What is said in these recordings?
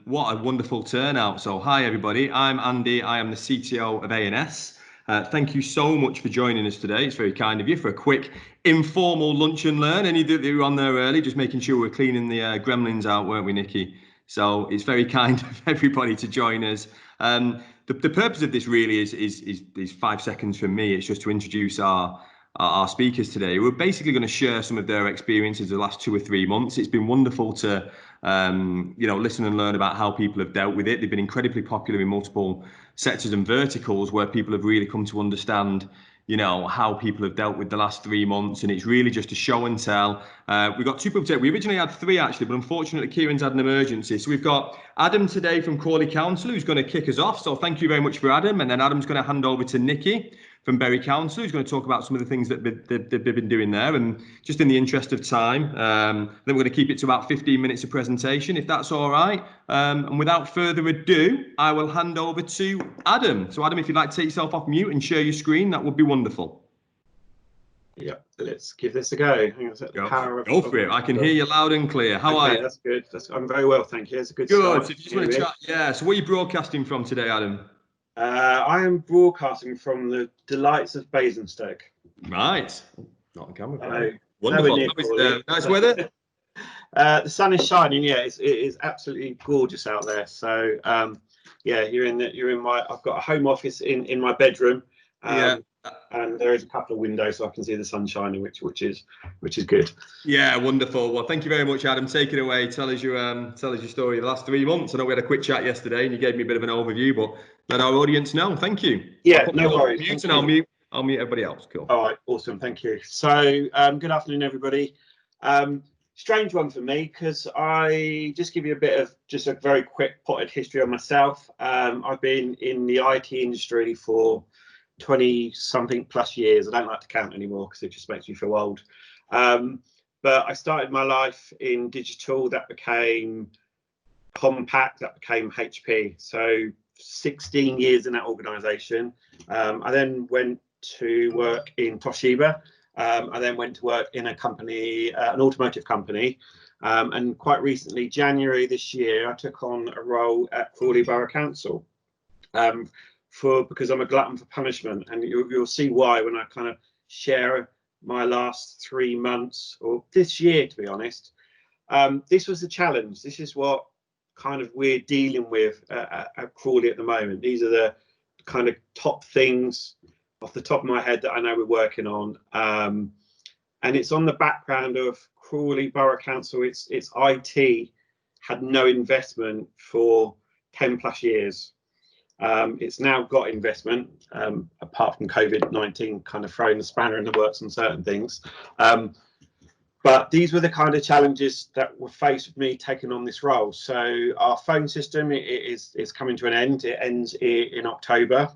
what a wonderful turnout. So hi everybody, I'm Andy, I am the CTO of A&S. Thank you so much for joining us today. It's very kind of you for a quick informal lunch and learn. Any that you were on there early, just making sure we're cleaning the gremlins out, weren't we, Nicky? So it's very kind of everybody to join us. The purpose of this really is 5 seconds from me. It's just to introduce our speakers today. We're basically going to share some of their experiences the last 2 or 3 months. It's been wonderful to listen and learn about how people have dealt with it. They've been incredibly popular in multiple sectors and verticals where people have really come to understand how people have dealt with the last 3 months, and it's really just a show and tell. We've got 2 people today. We originally had 3 actually, but unfortunately Ciaron's had an emergency. So we've got Adam today from Crawley Council, who's going to kick us off. So thank you very much for Adam. And then Adam's going to hand over to Nicky from Bury Council, who's going to talk about some of the things that they've been doing there. And just in the interest of time, then we're going to keep it to about 15 minutes of presentation, if that's all right. And without further ado, I will hand over to Adam. So Adam, if you'd like to take yourself off mute and share your screen, that would be wonderful. Yeah, let's give this a go. Go for it. I can hear you loud and clear. How are you? That's good. I'm very well, thank you. It's a good start. So if you just want to chat, yeah. So where are you broadcasting from today, Adam? I am broadcasting from the delights of Basingstoke. Right. Not on camera. Wonderful. Nice weather. The sun is shining. Yeah, it is absolutely gorgeous out there. So yeah, I've got a home office in my bedroom. And there is a couple of windows so I can see the sun shining, which is good. Yeah, wonderful. Well, thank you very much, Adam. Take it away. Tell us your story the last 3 months. I know we had a quick chat yesterday and you gave me a bit of an overview, but let our audience know. Thank you. Yeah, no worries. I'll mute everybody else. Cool. All right, awesome. Thank you. So good afternoon, everybody. Strange one for me because I just give you a bit of just a very quick potted history on myself. I've been in the IT industry for 20-something plus years. I don't like to count anymore because it just makes me feel old. But I started my life in digital. That became Compact, that became HP. So 16 years in that organisation. I then went to work in Toshiba. I then went to work in a company, an automotive company. And quite recently, January this year, I took on a role at Crawley Borough Council. Because I'm a glutton for punishment, and you'll see why when I kind of share my last 3 months, or this year, to be honest. This was a challenge. This is what kind of we're dealing with at Crawley at the moment. These are the kind of top things off the top of my head that I know we're working on. And it's on the background of Crawley Borough Council. Its IT had no investment for 10 plus years. It's now got investment, apart from COVID-19 kind of throwing the spanner in the works on certain things. But these were the kind of challenges that were faced with me taking on this role. So our phone system is coming to an end. It ends in October.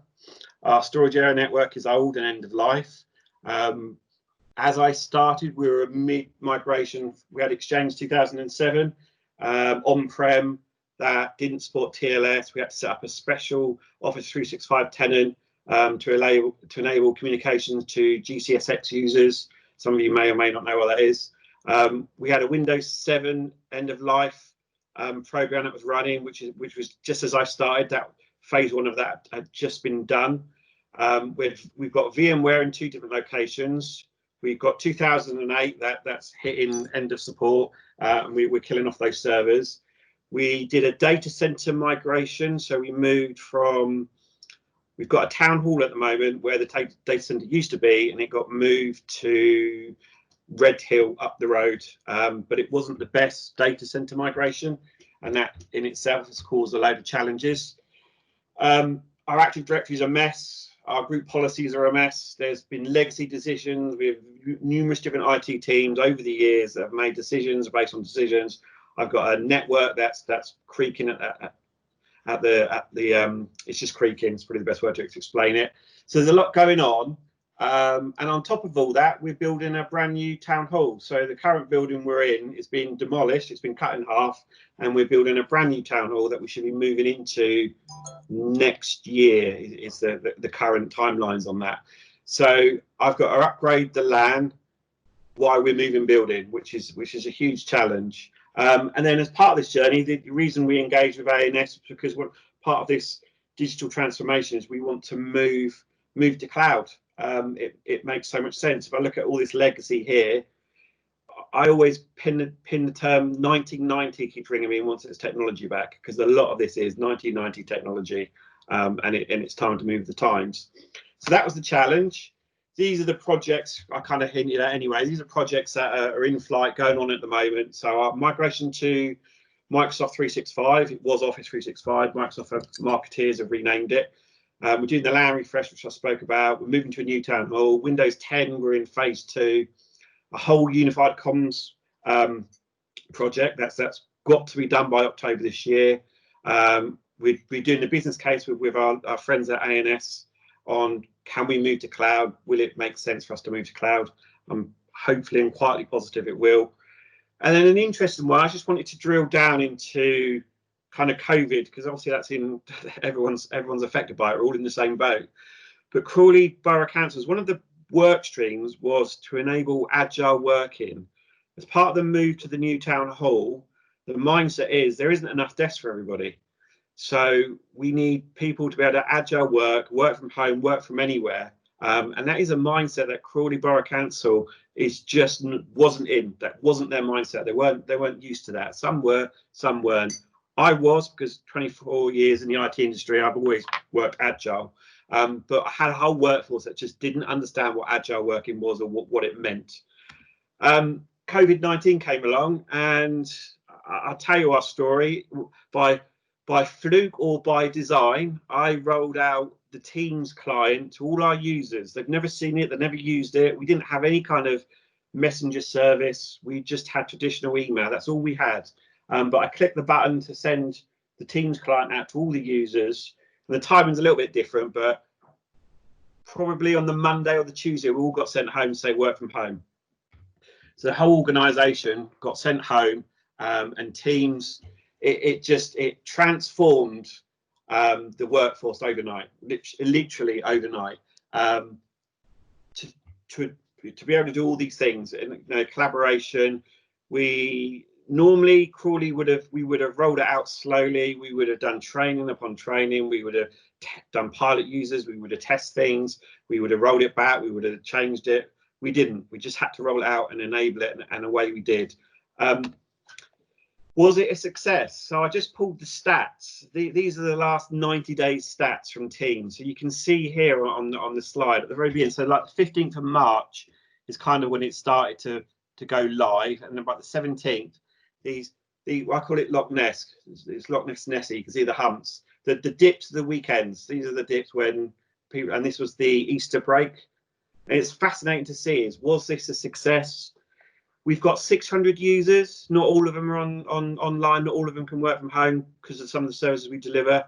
Our storage area network is old and end of life. As I started, we were mid-migration. We had Exchange 2007 on-prem. That didn't support TLS. We had to set up a special Office 365 tenant to enable communications to GCSX users. Some of you may or may not know what that is. We had a Windows 7 end of life program that was running, which was just as I started. That phase 1 of that had just been done. We've got VMware in 2 different locations. We've got 2008 that's hitting end of support, and we're killing off those servers. We did a data center migration. So we moved we've got a town hall at the moment where the data center used to be, and it got moved to Red Hill up the road. But it wasn't the best data center migration, and that in itself has caused a load of challenges. Our Active Directory is a mess. Our group policies are a mess. There's been legacy decisions. We have numerous different IT teams over the years that have made decisions based on decisions. I've got a network that's creaking at the it's just creaking. It's probably the best word to explain it. So there's a lot going on, and on top of all that, we're building a brand new town hall. So the current building we're in is being demolished. It's been cut in half, and we're building a brand new town hall that we should be moving into next year. Is the current timelines on that. So I've got to upgrade the LAN while we're moving building, which is a huge challenge. And then as part of this journey, the reason we engage with ANS is because part of this digital transformation is we want to move to cloud. It makes so much sense. If I look at all this legacy here, I always pin the term 1990 keeps ringing me and wants its technology back, because a lot of this is 1990 technology, and it's time to move the times. So that was the challenge. These are the projects I kind of hinted at anyway. These are projects that are in flight, going on at the moment. So our migration to Microsoft 365, it was Office 365. Microsoft marketeers have renamed it. We're doing the LAN refresh, which I spoke about. We're moving to a new town hall. Windows 10, we're in phase 2. A whole unified comms project that's got to be done by October this year. We're doing the business case with our friends at ANS on, can we move to cloud? Will it make sense for us to move to cloud? I'm hopefully and quietly positive it will. And then an interesting one, I just wanted to drill down into kind of COVID, because obviously that's in everyone's affected by it. We're all in the same boat. But Crawley Borough Council's one of the work streams was to enable agile working. As part of the move to the new town hall, the mindset is there isn't enough desks for everybody. So we need people to be able to agile work from home, work from anywhere. And that is a mindset that Crawley Borough Council wasn't in. That wasn't their mindset. They weren't used to that. Some were, some weren't. I was, because 24 years in the IT industry, I've always worked agile. But I had a whole workforce that just didn't understand what agile working was or what it meant. COVID-19 came along, and I'll tell you our story. By fluke or by design, I rolled out the Teams client to all our users. They've never seen it, they've never used it. We didn't have any kind of messenger service. We just had traditional email. That's all we had. But I clicked the button to send the Teams client out to all the users. And the timing's a little bit different, but probably on the Monday or the Tuesday, we all got sent home to say work from home. So the whole organisation got sent home, and Teams, it transformed the workforce overnight, literally overnight. To be able to do all these things, and collaboration. We normally, Crawley we would have rolled it out slowly. We would have done training upon training. We would have done pilot users. We would have tested things. We would have rolled it back. We would have changed it. We didn't. We just had to roll it out and enable it, and away we did. Was it a success? So I just pulled the stats. These are the last 90 days stats from Teams. So you can see here on the slide at the very beginning. So like the 15th of March is kind of when it started to go live, and then by the 17th, I call it Loch Ness. It's Loch Ness Nessie. You can see the humps. The dips of the weekends. These are the dips when people, and this was the Easter break. And it's fascinating to see was this a success? We've got 600 users. Not all of them are online. Not all of them can work from home because of some of the services we deliver.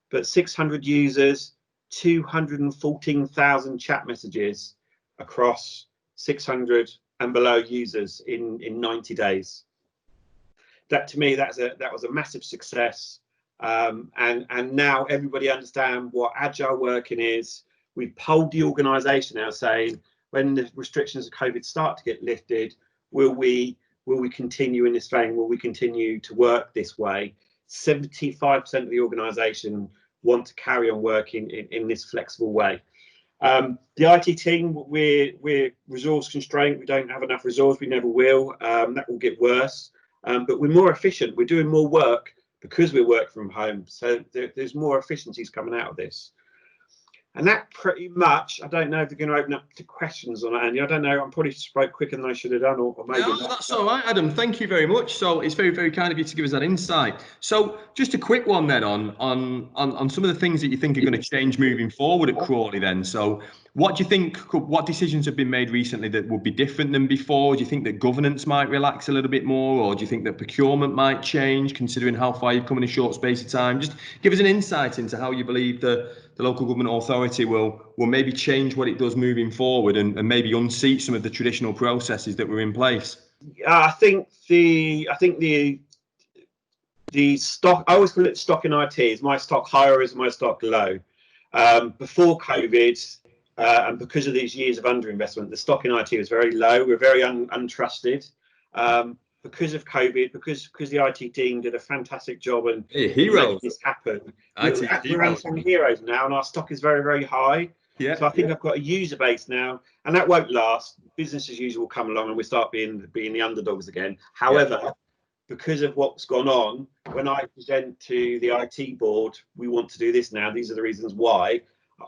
But 600 users, 214,000 chat messages across 600 and below users in 90 days. That to me, that was a massive success. And now everybody understands what agile working is. We've polled the organisation now saying, when the restrictions of COVID start to get lifted, will we continue in this vein? Will we continue to work this way? 75% of the organisation want to carry on working in this flexible way. The IT team, we're resource constrained. We don't have enough resource. We never will. That will get worse. But we're more efficient. We're doing more work because we work from home. So there's more efficiencies coming out of this. And that pretty much, I don't know if they're going to open up to questions on that, Andy. I don't know. I'm probably spoke quicker than I should have done, or maybe no, that's all right, Adam. Thank you very much. So it's very, very kind of you to give us that insight. So just a quick one then on some of the things that you think are going to change moving forward at Crawley then. So what do you think, what decisions have been made recently that would be different than before? Do you think that governance might relax a little bit more, or do you think that procurement might change considering how far you've come in a short space of time? Just give us an insight into how you believe the local government authority will maybe change what it does moving forward and maybe unseat some of the traditional processes that were in place. I think the stock, I always call it stock in IT. Is my stock high or is my stock low? Before COVID, and because of these years of underinvestment, the stock in IT was very low. We're very untrusted. because of COVID, because the IT team did a fantastic job and making this happen. IT We're unsung heroes now, and our stock is very, very high. Yeah. So I think I've got a user base now, and that won't last. Business as usual will come along, and we start being the underdogs again. However, because of what's gone on, when I present to the IT board, we want to do this now. These are the reasons why.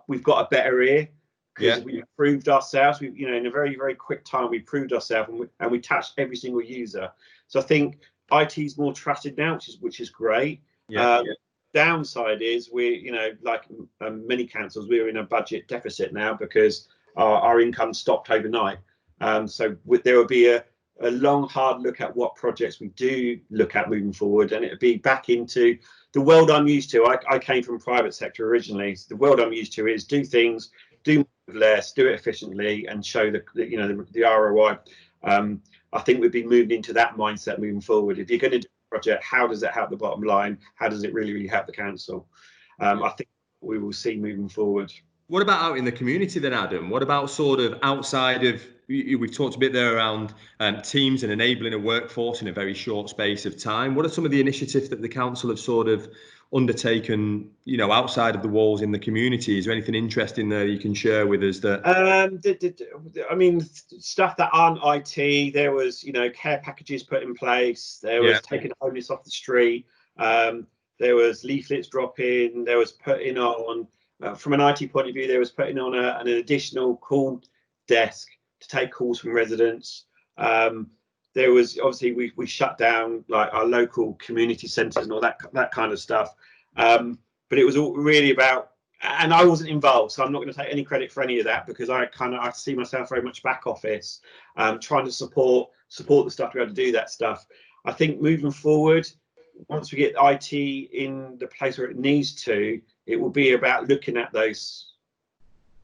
We've got a better ear because we proved ourselves. We, in a very, very quick time, we proved ourselves, and we touched every single user. So I think IT is more trusted now, which is great. Downside is like many councils, we're in a budget deficit now because our income stopped overnight. So there will be a long, hard look at what projects we do look at moving forward, and it'll be back into the world I'm used to. I came from private sector originally. So the world I'm used to is do things, do less, do it efficiently, and show the ROI. I think we'd be moving into that mindset moving forward. If you're going to do a project, how does it help the bottom line? How does it really, really help the council? I think we will see moving forward. What about out in the community then, Adam? What about sort of outside of, we've talked a bit there around teams and enabling a workforce in a very short space of time. What are some of the initiatives that the council have sort of undertaken, outside of the walls in the community? Is there anything interesting there you can share with us? That I mean, stuff that aren't IT. There was, care packages put in place. There was taking the homeless off the street. There was leaflets dropping. There was putting on, from an IT point of view, there was putting on an additional call desk to take calls from residents. There was obviously we shut down like our local community centres and all that kind of stuff. But it was all really about, and I wasn't involved, so I'm not going to take any credit for any of that because I see myself very much back office, trying to support the staff to be able to do that stuff. I think moving forward, once we get IT in the place where it needs to, it will be about looking at those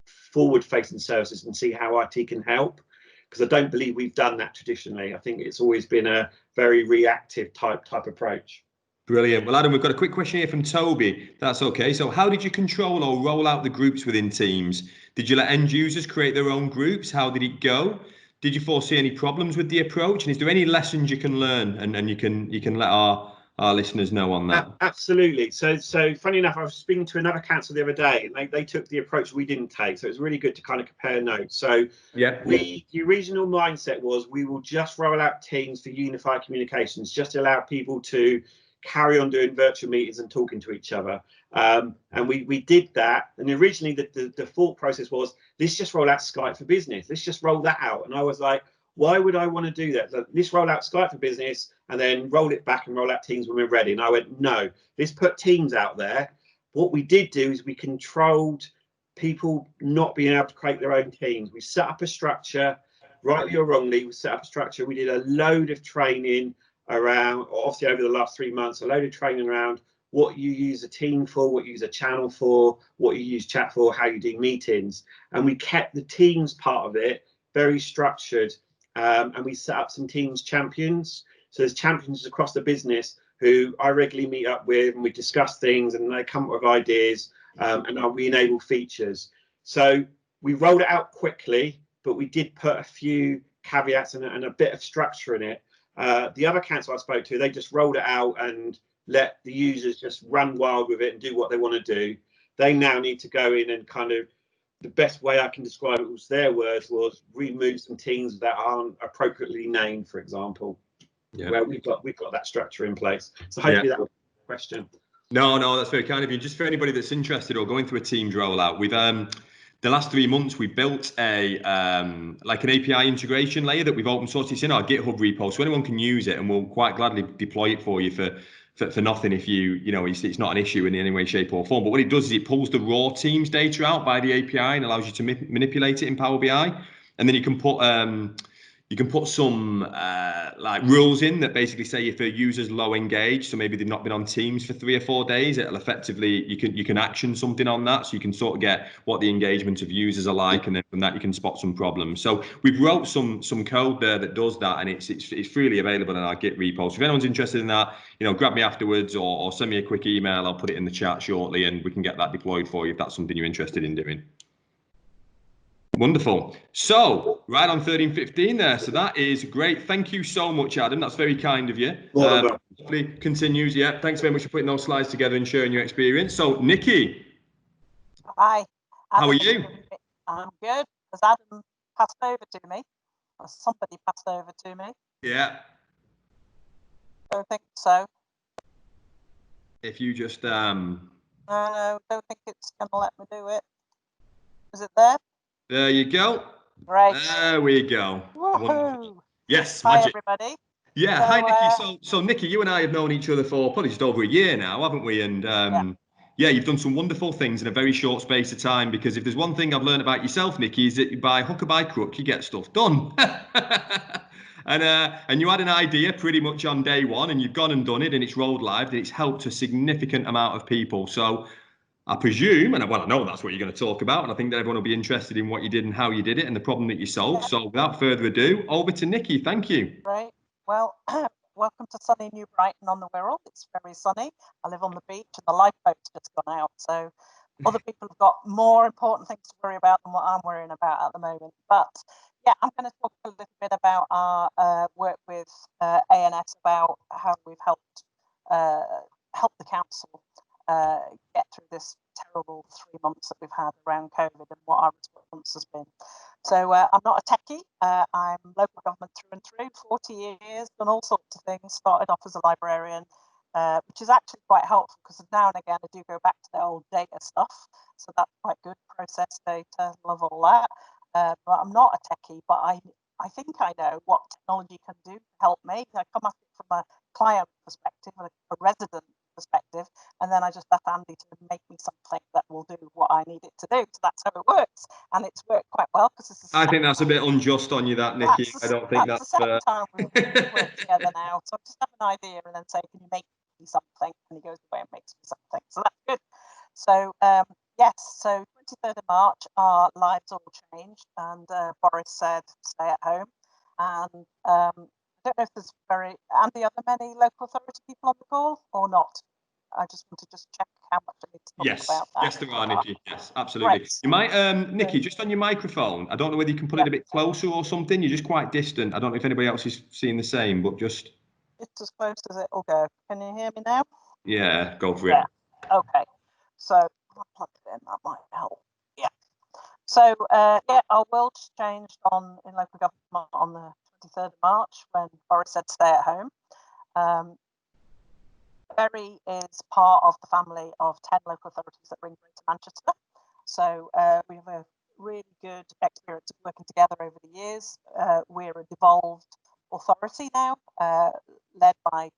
forward-facing services and see how IT can help. Because I don't believe we've done that traditionally. I think it's always been a very reactive type approach. Brilliant. Well, Adam, we've got a quick question here from Toby. That's okay. So how did you control or roll out the groups within Teams? Did you let end users create their own groups? How did it go? Did you foresee any problems with the approach? And is there any lessons you can learn and you can let our listeners know on that? Absolutely. So funny enough, I was speaking to another council the other day, and they took the approach we didn't take. So it's really good to kind of compare notes. So the original mindset was we will just roll out Teams for unified communications, just allow people to carry on doing virtual meetings and talking to each other. And we did that. And originally the thought process was, let's just roll out Skype for Business. Let's just roll that out. And I was like, why would I want to do that? So let's roll out Skype for Business and then roll it back and roll out Teams when we're ready. And I went, no, let's put Teams out there. What we did do is we controlled people not being able to create their own teams. We set up a structure, rightly or wrongly, we set up a structure. We did a load of training around, obviously over the last 3 months, a load of training around what you use a team for, what you use a channel for, what you use chat for, how you do meetings. And we kept the Teams part of it very structured. And we set up some Teams champions. So there's champions across the business who I regularly meet up with, and we discuss things and they come up with ideas and we enable features. So we rolled it out quickly, but we did put a few caveats and a bit of structure in it. The other council I spoke to, they just rolled it out and let the users just run wild with it and do what they want to do. They now need to go in and kind of, the best way I can describe it was their words was remove some teams that aren't appropriately named, for example, where we've got that structure in place. So hopefully that was the question. No, that's very kind of you. Just for anybody that's interested or going through a Teams rollout, we've the last 3 months we built a like an API integration layer that we've open sourced. It's in our GitHub repo, so anyone can use it, and we'll quite gladly deploy it for you for nothing if it's not an issue in any way, shape or form. But what it does is it pulls the raw Teams data out by the API and allows you to manipulate it in Power BI, and then you can put some like rules in that basically say if a user's low engaged, so maybe they've not been on Teams for 3 or 4 days, it'll effectively you can action something on that, so you can sort of get what the engagement of users are like, and then from that you can spot some problems. So we've wrote some code there that does that, and it's freely available in our Git repo. So if anyone's interested in that, grab me afterwards or send me a quick email. I'll put it in the chat shortly, and we can get that deployed for you if that's something you're interested in doing. Wonderful. So, right on 13:15 there. So that is great. Thank you so much, Adam. That's very kind of you. Hopefully continues. Yeah. Thanks very much for putting those slides together and sharing your experience. So, Nicky. Hi. How are you? I'm good. Has Adam passed over to me? Or somebody passed over to me? Yeah. Don't think so. If you just No, don't think it's gonna let me do it. Is it there? There you go. Right. There we go. Woohoo! Yes, Hi magic. everybody. Yeah, So, hi Nicky. So Nicky, you and I have known each other for probably just over a year now, haven't we? And yeah, you've done some wonderful things in a very short space of time. Because if there's one thing I've learned about yourself, Nicky, is that by hook or by crook, you get stuff done. And you had an idea pretty much on day one, and you've gone and done it, and it's rolled live, and it's helped a significant amount of people. So I presume, and well, I know that's what you're going to talk about, and I think that everyone will be interested in what you did and how you did it and the problem that you solved. So without further ado, over to Nicky. Thank you. Right. Well, welcome to sunny New Brighton on the Wirral. It's very sunny. I live on the beach and the lifeboat's just gone out. So other people have got more important things to worry about than what I'm worrying about at the moment. But yeah, I'm going to talk a little bit about our work with ANS, about how we've helped the council get through this terrible 3 months that we've had around COVID and what our response has been. So I'm not a techie. I'm local government through and through, 40 years, done all sorts of things, started off as a librarian, which is actually quite helpful because now and again I do go back to the old data stuff. So that's quite good, process data, love all that. But I'm not a techie, but I think I know what technology can do to help me. I come at it from a client perspective, a resident perspective, and then I just ask Andy to make me something that will do what I need it to do. So that's how it works, and it's worked quite well because I think that's a bit unjust on you, that Nicky. I don't think that's the second time we've worked together now. So I just have an idea and then say, "Can you make me something?" And he goes away and makes me something. So that's good. So yes, so 23rd of March, our lives all changed, and Boris said, "Stay at home," and I don't know if there's Andy, are there many local authority people on the call or not? I just want to check how much I need to talk about that. Yes, there are, Nicky. Yes, absolutely. Right. You might, Nicky, just on your microphone. I don't know whether you can put it a bit closer or something. You're just quite distant. I don't know if anybody else is seeing the same, but just. It's as close as it'll go. Can you hear me now? Yeah, go for it. Okay. So I'll plug it in. That might help. Yeah. So yeah, our world's changed in local government on the 23rd of March when Boris said stay at home. Bury is part of the family of 10 local authorities that bring Greater Manchester. So we have a really good experience of working together over the years. We're a devolved authority now, led by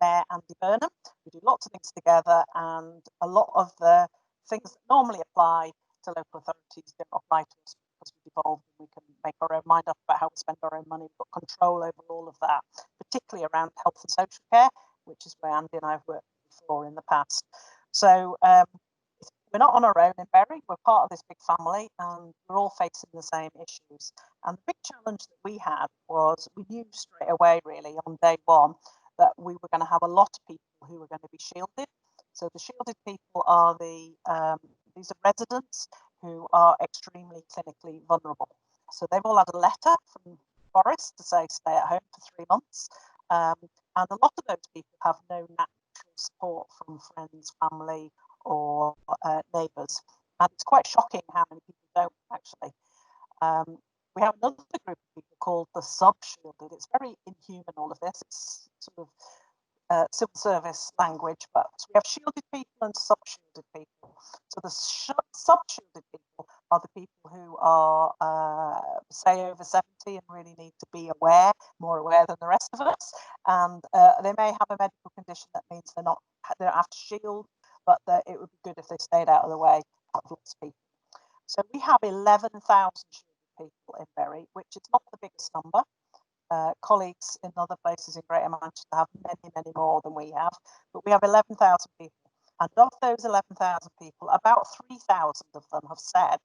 Mayor Andy Burnham. We do lots of things together, and a lot of the things that normally apply to local authorities don't apply to us because we devolved and we can make our own mind up about how we spend our own money. We've got control over all of that, particularly around health and social care, which is where Andy and I have worked before in the past. So we're not on our own in Bury. We're part of this big family, and we're all facing the same issues. And the big challenge that we had was we knew straight away, really, on day one, that we were going to have a lot of people who were going to be shielded. So the shielded people are these are residents who are extremely clinically vulnerable. So they've all had a letter from Boris to say stay at home for 3 months. And a lot of those people have no natural support from friends, family, or neighbours. And it's quite shocking how many people don't actually. We have another group of people called the sub-shielded. It's very inhuman, all of this. It's sort of civil service language, but we have shielded people and sub-shielded people. So the sub-shielded people are the people who are, say, over 70 and really need to be more aware than the rest of us. And they may have a medical condition that means they don't have to shield, but it would be good if they stayed out of the way of lots of people. So we have 11,000 shielded people in Bury, which is not the biggest number. Colleagues in other places in Greater Manchester have many, many more than we have, but we have 11,000 people. And of those 11,000 people, about 3,000 of them have said,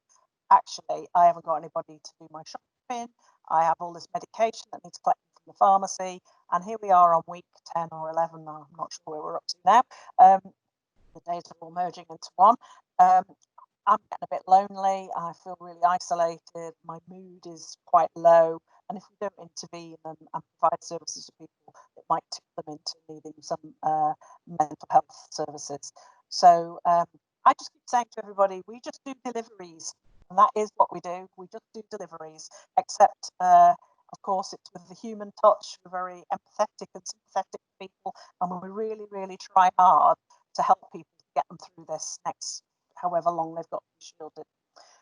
actually, I haven't got anybody to do my shopping. I have all this medication that needs collecting from the pharmacy. And here we are on week 10 or 11. I'm not sure where we're up to now. The days are all merging into one. I'm getting a bit lonely, I feel really isolated, my mood is quite low, and if we don't intervene and provide services to people, it might tip them into needing some mental health services. So I just keep saying to everybody, we just do deliveries, and that is what we do. We just do deliveries, except of course it's with the human touch. We're very empathetic and sympathetic to people, and we really, really try hard to help people to get them through this next however long they've got to be shielded.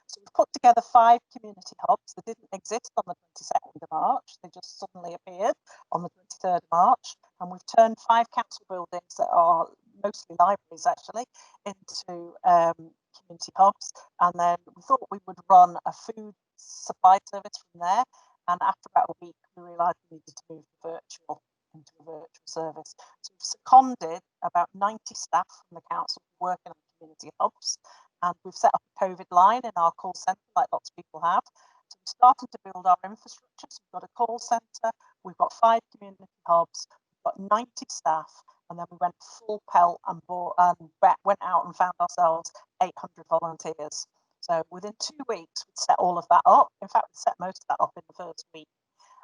So we've put together 5 community hubs that didn't exist on the 22nd of March. They just suddenly appeared on the 23rd of March. And we've turned 5 council buildings that are mostly libraries actually into community hubs. And then we thought we would run a food supply service from there. And after about a week, we realised we needed to move into a virtual service. So we've seconded about 90 staff from the council working on community hubs. And we've set up a COVID line in our call centre, like lots of people have. So we're starting to build our infrastructure. So we've got a call centre, we've got 5 community hubs, we've got 90 staff, and then we went full pelt and went out and found ourselves 800 volunteers. So within 2 weeks, we'd set all of that up. In fact, we set most of that up in the first week.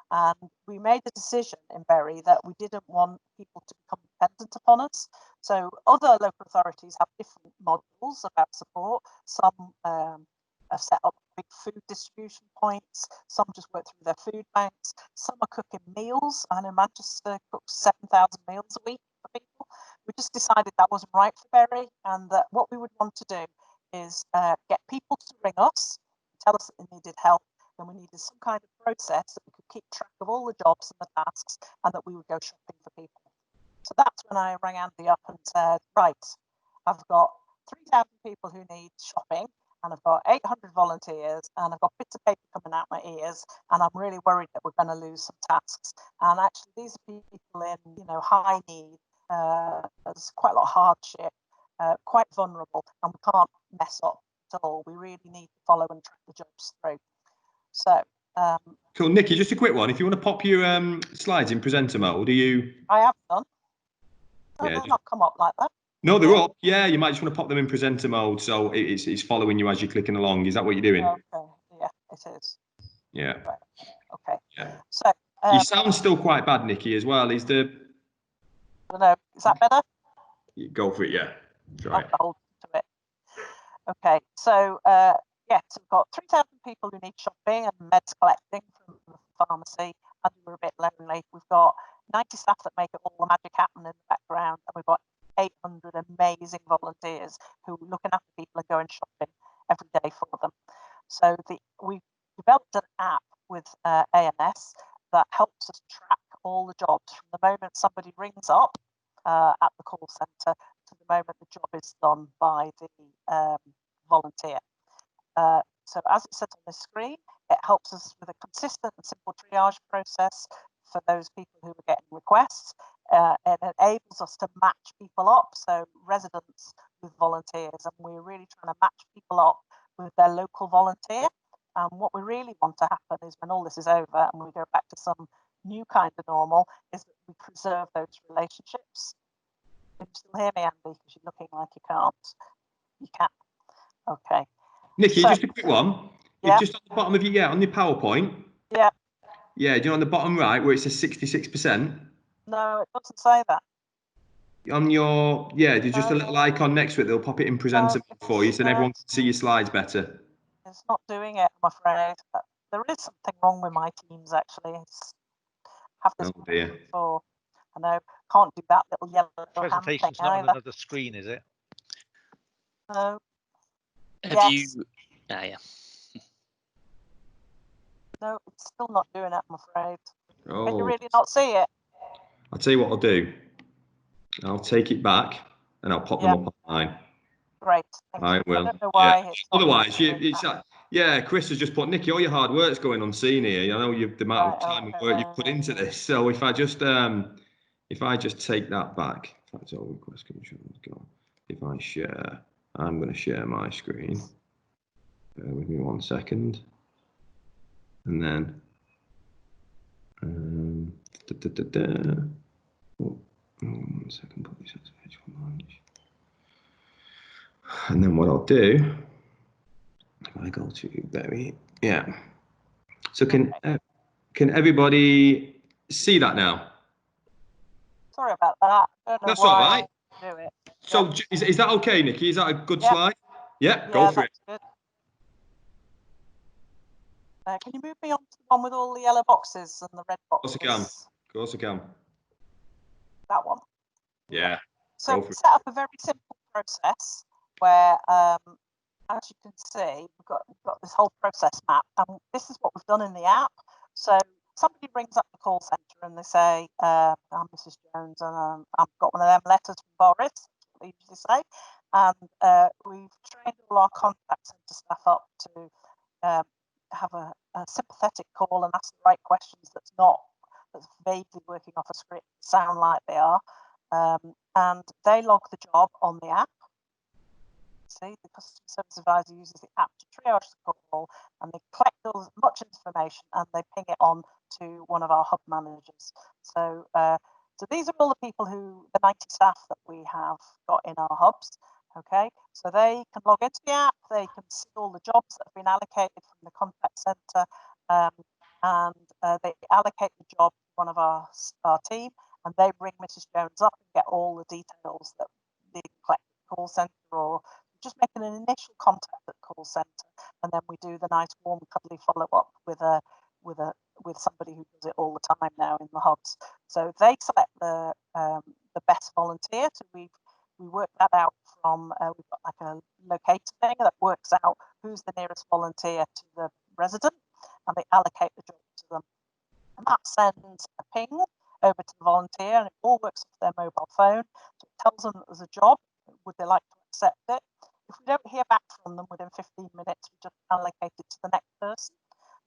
And we made the decision in Bury that we didn't want people to become dependent upon us. So other local authorities have different models about support. Some have set up big food distribution points. Some just work through their food banks. Some are cooking meals. I know Manchester cooks 7,000 meals a week for people. We just decided that wasn't right for Bury, and that what we would want to do is get people to ring us, tell us that they needed help. And we needed some kind of process that we could keep track of all the jobs and the tasks, and that we would go shopping for people. So that's when I rang Andy up and said, right, I've got 3,000 people who need shopping, and I've got 800 volunteers, and I've got bits of paper coming out my ears, and I'm really worried that we're going to lose some tasks. And actually, these are people in, high need. There's quite a lot of hardship, quite vulnerable, and we can't mess up at all. We really need to follow and track the jobs through. So cool. Nicky, just a quick one. If you want to pop your slides in presenter mode, I have done. Yeah, they've not come up like that. No, they're up. Yeah, you might just want to pop them in presenter mode, so it's following you as you're clicking along. Is that what you're doing? Okay. Yeah, it is. Yeah. Right. Okay. Yeah. So Your sound's still quite bad, Nicky, as well. I don't know. Is that better? Go for it. Yeah. Try it. Hold to it. Okay. So so we've got 3,000 people who need shopping and meds collecting from the pharmacy, and we're a bit lonely. We've got 90 staff that make all the magic happen in the background, and we've got 800 amazing volunteers who are looking after people and going shopping every day for them. So we developed an app with ANS that helps us track all the jobs from the moment somebody rings up at the call centre to the moment the job is done by the volunteer. So as it says on the screen, it helps us with a consistent and simple triage process for those people who are getting requests. It enables us to match people up, so residents with volunteers, and we're really trying to match people up with their local volunteer. And what we really want to happen is when all this is over and we go back to some new kind of normal, is that we preserve those relationships. Can you still hear me, Andy? Because you're looking like you can't. You can. Okay. Nicky, just a quick one. Yeah. Just on the bottom of on your PowerPoint. Yeah. Yeah, do you know on the bottom right where it says 66%? No, it doesn't say that. On your, there's just a little icon next to it. They'll pop it in presenter for you so then everyone can see your slides better. It's not doing it, I'm afraid. There is something wrong with my Teams, actually. Have this before. I know, can't do that little yellow presentation's not on another screen, is it? No. Have you? Oh, yeah. No, it's still not doing it, I'm afraid. Oh. Can you really not see it? I'll tell you what I'll do. I'll take it back and I'll pop them up online. Great. I will. I don't know why. Otherwise, Chris has just put, Nicky, all your hard work's going unseen here. I know the amount of time and work you've put into this. So if I just take that back, that's all request controls go. If I share, I'm going to share my screen. Bear with me 1 second. And then, one second, put this as page one. And then what I'll do I go to Berry? Yeah. So can everybody see that now? Sorry about that. I don't know That's all right. I do it. So is that okay, Nicky? Is that a good slide? Yeah, go for it. Good. Can you move me on to the one with all the yellow boxes and the red boxes? Of course I can. That one. Yeah. So we set up a very simple process where, as you can see, we've got this whole process map, and this is what we've done in the app. So somebody rings up the call centre and they say, I'm Mrs. Jones, and I've got one of them letters from Boris, that's what they usually say. And we've trained all our contact centre staff up to have a sympathetic call and ask the right questions that's vaguely working off a script, sound like they are. And they log the job on the app. See, the customer service advisor uses the app to triage the call, and they collect as much information and they ping it on to one of our hub managers. So these are all the people the 90 staff that we have got in our hubs. Okay, so they can log into the app, they can see all the jobs that have been allocated from the contact centre, and they allocate the job to one of our team, and they ring Mrs. Jones up and get all the details that they collect at the call centre, or just making an initial contact at the call centre, and then we do the nice warm cuddly follow up with somebody who does it all the time now in the hubs. So they select the best volunteer. So we work that out from we've got like a locator thing that works out who's the nearest volunteer to the resident, and they allocate the job to them. And that sends a ping over to the volunteer, and it all works off their mobile phone. So it tells them that there's a job. Would they like to accept it? If we don't hear back from them within 15 minutes, we just allocate it to the next person,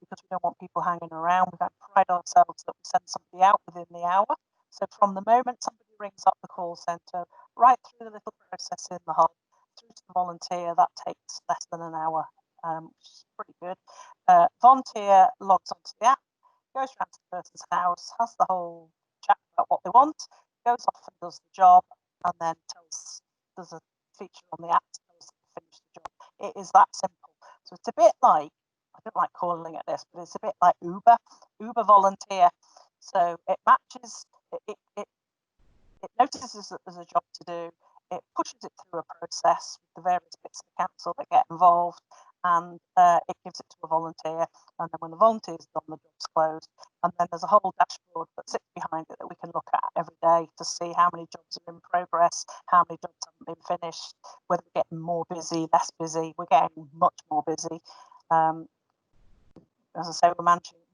because we don't want people hanging around. We don't pride ourselves that we send somebody out within the hour. So from the moment somebody rings up the call centre, right through the little process in the hub, through to the volunteer, that takes less than an hour, which is pretty good. Volunteer logs onto the app, goes around to the person's house, has the whole chat about what they want, goes off and does the job, and then there's a feature on the app that tells them to finish the job. It is that simple. So it's a bit like, I don't like calling it this, but it's a bit like Uber volunteer. So it matches, it notices that there's a job to do, it pushes it through a process with the various bits of the council that get involved, and it gives it to a volunteer. And then when the volunteer's done, the job's closed. And then there's a whole dashboard that sits behind it that we can look at every day to see how many jobs are in progress, how many jobs haven't been finished, whether we're getting more busy, less busy. We're getting much more busy. As I say, we're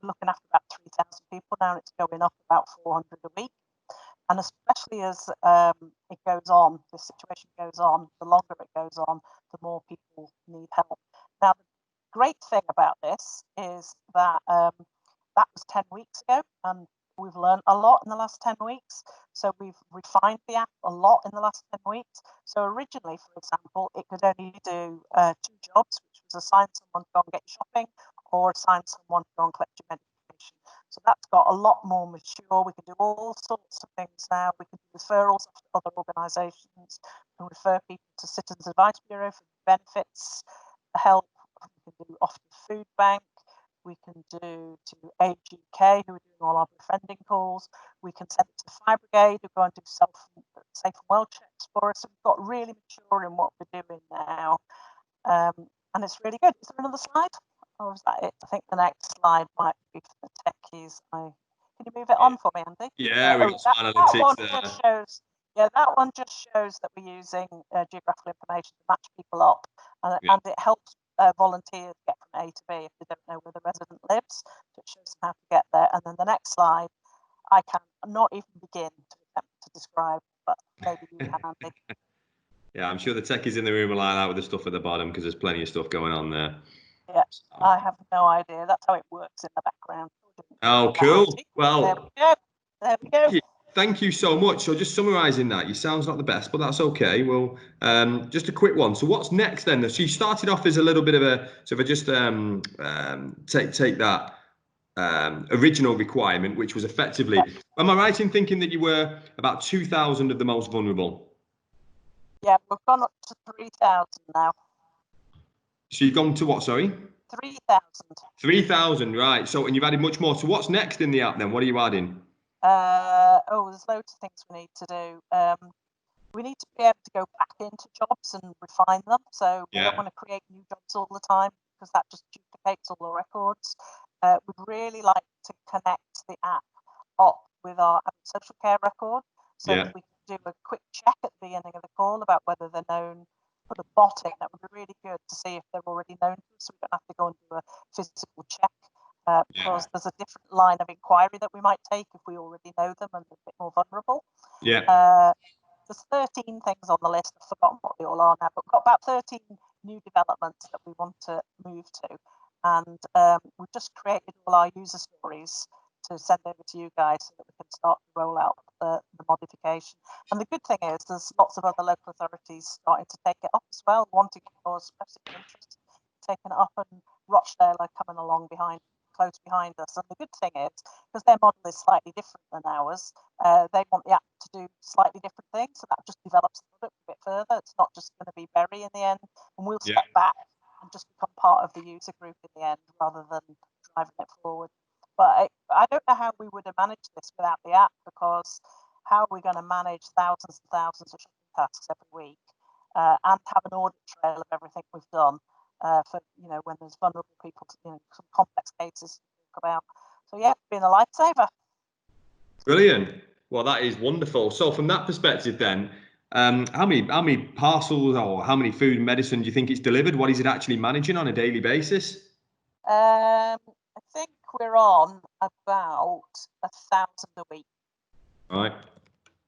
looking after about 3,000 people now, and it's going up about 400 a week. And especially as it goes on, the situation goes on, the longer it goes on, the more people need help. Now, the great thing about this is that that was 10 weeks ago, and we've learned a lot in the last 10 weeks. So we've refined the app a lot in the last 10 weeks. So originally, for example, it could only do 2 jobs, which was assign someone to go and get you shopping, or assign someone to go and collect your medication. So that's got a lot more mature. We can do all sorts of things now. We can do referrals to other organisations, we can refer people to Citizens Advice Bureau for benefits, help. We can do often food bank. We can do to Age UK, who are doing all our befriending calls. We can send it to the Fire Brigade, who go and do safe and well checks for us. So we've got really mature in what we're doing now. And it's really good. Is there another slide? Or is that it? I think the next slide might be for the techies. Can you move it on for me, Andy? Yeah, we got some analytics there. That one just shows that we're using geographical information to match people up, and it helps volunteers get from A to B if they don't know where the resident lives. So it shows them how to get there. And then the next slide, I can not even begin to attempt to describe, but maybe you can, Andy. Yeah, I'm sure the techies in the room are like that with the stuff at the bottom, because there's plenty of stuff going on there. Yeah, I have no idea. That's how it works in the background. Oh, cool. Well, there we go. Thank you so much. So just summarising that, you sounds not the best, but that's okay. Well, just a quick one. So what's next then? So you started off as a little bit of a, so if I just take that original requirement, which was effectively, am I right in thinking that you were about 2,000 of the most vulnerable? Yeah, we've gone up to 3,000 now. So you've gone to what, sorry? 3,000. 3,000, right. So, and you've added much more. So what's next in the app then? What are you adding? There's loads of things we need to do. We need to be able to go back into jobs and refine them. So we don't want to create new jobs all the time because that just duplicates all the records. We'd really like to connect the app up with our social care record so that we can do a quick check at the beginning of the call about whether they're known. Put a bot in, that would be really good to see if they're already known to us, so we don't have to go and do a physical check. Because there's a different line of inquiry that we might take if we already know them and they're a bit more vulnerable. There's 13 things on the list. I've forgotten what they all are now, but we've got about 13 new developments that we want to move to. And we've just created all our user stories to send over to you guys so that we can start to roll out the modification. And the good thing is there's lots of other local authorities starting to take it up as well, wanting to cause specific interest, taking it up, and Rochdale are coming along close behind us. And the good thing is, because their model is slightly different than ours, they want the app to do slightly different things, so that just develops the product a bit further. It's not just going to be Berry in the end, and we'll step back and just become part of the user group in the end rather than driving it forward. But I don't know how we would have managed this without the app, because how are we going to manage thousands and thousands of shopping tasks every week and have an audit trail of everything we've done? For when there's vulnerable people, some complex cases to talk about. So it's been a lifesaver. Brilliant. Well, that is wonderful. So from that perspective, then, how many parcels or how many food and medicine do you think it's delivered? What is it actually managing on a daily basis? I think we're on about 1,000 a week. Right.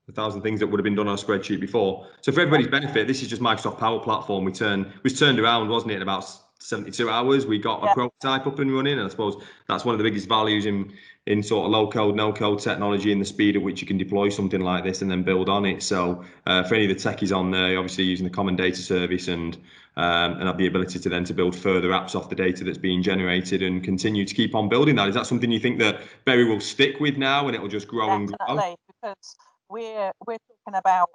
1,000 things that would have been done on a spreadsheet before. So for everybody's benefit, this is just Microsoft Power Platform. Was turned around, wasn't it, in about 72 hours? We got a prototype up and running, and I suppose that's one of the biggest values in sort of low code, no code technology, and the speed at which you can deploy something like this and then build on it. So for any of the techies on there, obviously using the common data service and have the ability to build further apps off the data that's being generated and continue to keep on building that. Is that something you think that Berry will stick with now and it will just grow and grow? Definitely, because we're talking about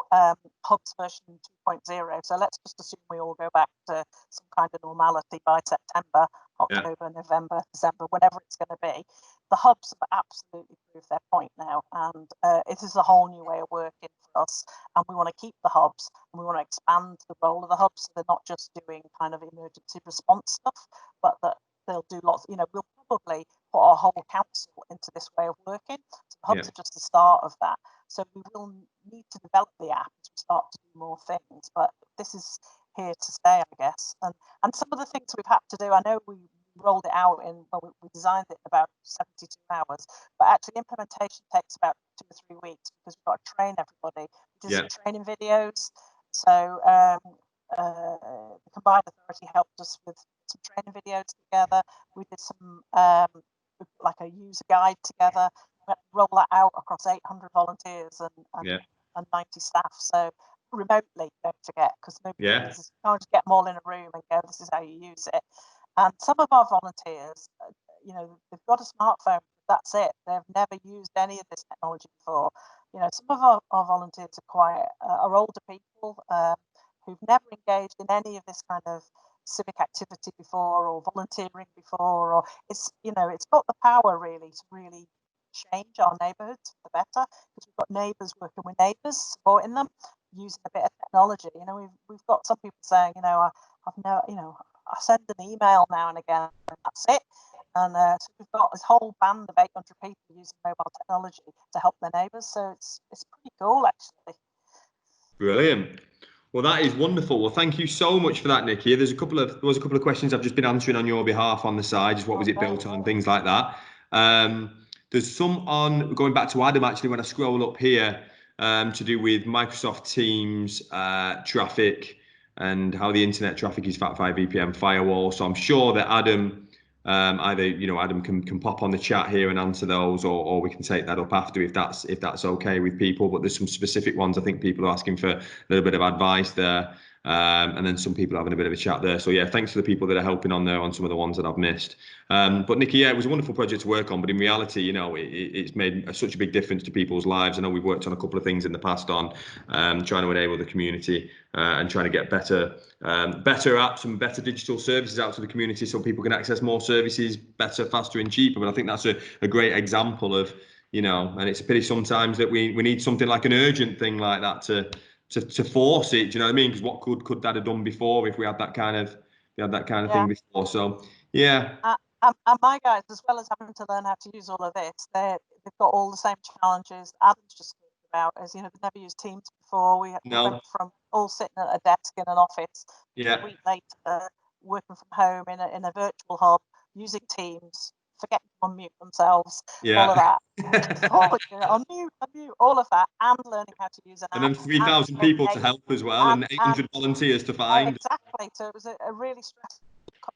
Hubs version 2.0. So let's just assume we all go back to some kind of normality by September, October, November, December, whenever it's going to be. The Hubs have absolutely proved their point now, and it is a whole new way of working for us. And we want to keep the Hubs, and we want to expand the role of the Hubs, so they're not just doing kind of emergency response stuff, but that they'll do lots. We'll probably put our whole council into this way of working. So the Hubs are just the start of that. So we will need to develop the app as we start to do more things, but this is here to stay, I guess. And some of the things we've had to do, I know we rolled it out we designed it in about 72 hours, but actually implementation takes about 2 or 3 weeks because we've got to train everybody. We did some training videos. So the Combined Authority helped us with some training videos together. We did some like a user guide together. Roll that out across 800 volunteers and 90 staff. So remotely, don't forget, because nobody can't just get them all in a room and go, this is how you use it. And some of our volunteers, they've got a smartphone. That's it. They've never used any of this technology before. Some of our volunteers are older people who've never engaged in any of this kind of civic activity before or volunteering before, or it's got the power really to really change our neighbourhoods for the better, because we've got neighbours working with neighbours, supporting them using a bit of technology. We've got some people saying, I send an email now and again, and that's it. And so we've got this whole band of 800 people using mobile technology to help their neighbours. So it's pretty cool, actually. Brilliant. Well, that is wonderful. Well, thank you so much for that, Nicky. There was a couple of questions I've just been answering on your behalf on the side, just what was it built on, things like that. There's some on, going back to Adam, actually, when I scroll up here, to do with Microsoft Teams traffic and how the internet traffic is FAT5 VPN firewall. So I'm sure that Adam, Adam can pop on the chat here and answer those, or we can take that up after if that's okay with people. But there's some specific ones I think people are asking for a little bit of advice there. And then some people having a bit of a chat there. So yeah, thanks to the people that are helping on there on some of the ones that I've missed. But Nicky, yeah, it was a wonderful project to work on, but in reality, you know, it's made such a big difference to people's lives. I know we've worked on a couple of things in the past on trying to enable the community and trying to get better apps and better digital services out to the community so people can access more services better, faster and cheaper. But I think that's a great example of, you know, and it's a pity sometimes that we need something like an urgent thing like that to force it. Do you know what I mean? Because what could that have done before if we had that kind of thing before? So yeah. And my guys, as well as having to learn how to use all of this, they've got all the same challenges Adam's just talked about. As you know, they've never used Teams before. We went from all sitting at a desk in an office a week later, working from home in a virtual hub, using Teams, forgetting to unmute themselves, all of that. Unmute, all of that, and learning how to use an app. And then 3,000 people to help as well, and 800 volunteers to find. Exactly. So it was a really stressful.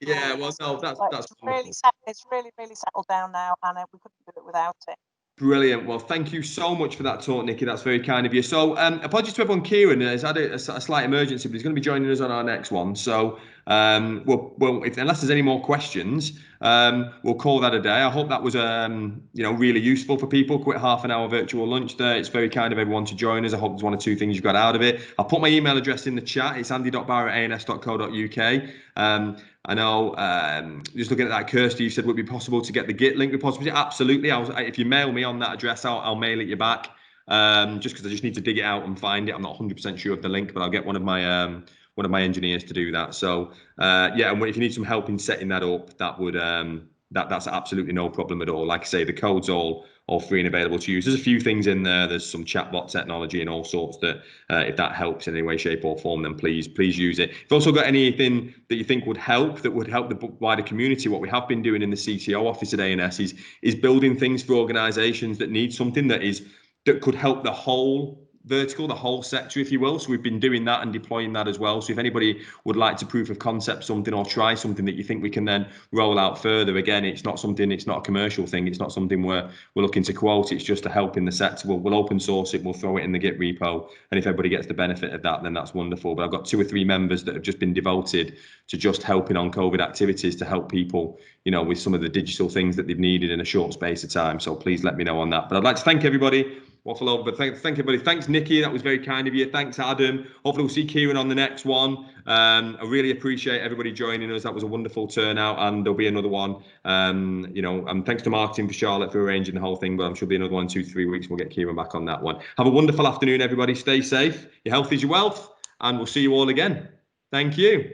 Yeah, well, no, that's really it's really settled down now, and we couldn't do it without it. Brilliant. Well, thank you so much for that talk, Nicky. That's very kind of you. So, apologies to everyone. Ciaron has had a slight emergency, but he's going to be joining us on our next one. So, unless there's any more questions, we'll call that a day. I hope that was, really useful for people. Quick half an hour virtual lunch there. It's very kind of everyone to join us. I hope there's one or two things you got out of it. I'll put my email address in the chat. It's andy.barr@ans.co.uk. I know, just looking at that, Kirsty, you said would it be possible to get the Git link repository? Absolutely. If you mail me on that address, I'll mail it you back. Just because I just need to dig it out and find it. I'm not 100% sure of the link, but I'll get one of my engineers to do that. So yeah, and if you need some help in setting that up, that would that's absolutely no problem at all. Like I say, the code's all free and available to use. There's a few things in there. There's some chatbot technology and all sorts that if that helps in any way, shape or form, then please use it. If you've also got anything that you think would help the wider community, what we have been doing in the CTO office at ANS is building things for organizations that need something that could help the whole vertical, the whole sector, if you will. So we've been doing that and deploying that as well. So if anybody would like to proof of concept something or try something that you think we can then roll out further, again, it's not a commercial thing. It's not something we're looking to quote. It's just to help in the sector. We'll open source it. We'll throw it in the Git repo. And if everybody gets the benefit of that, then that's wonderful. But I've got 2 or 3 members that have just been devoted to just helping on COVID activities to help people, with some of the digital things that they've needed in a short space of time. So please let me know on that. But I'd like to thank everybody. Waffle over, but thank everybody. Thanks, Nicky. That was very kind of you. Thanks, Adam. Hopefully we'll see Ciaron on the next one. I really appreciate everybody joining us. That was a wonderful turnout, and there'll be another one. And thanks to marketing for Charlotte for arranging the whole thing, but I'm sure there'll be another one in 2-3 weeks. We'll get Ciaron back on that one. Have a wonderful afternoon, everybody. Stay safe. Your health is your wealth, and we'll see you all again. Thank you.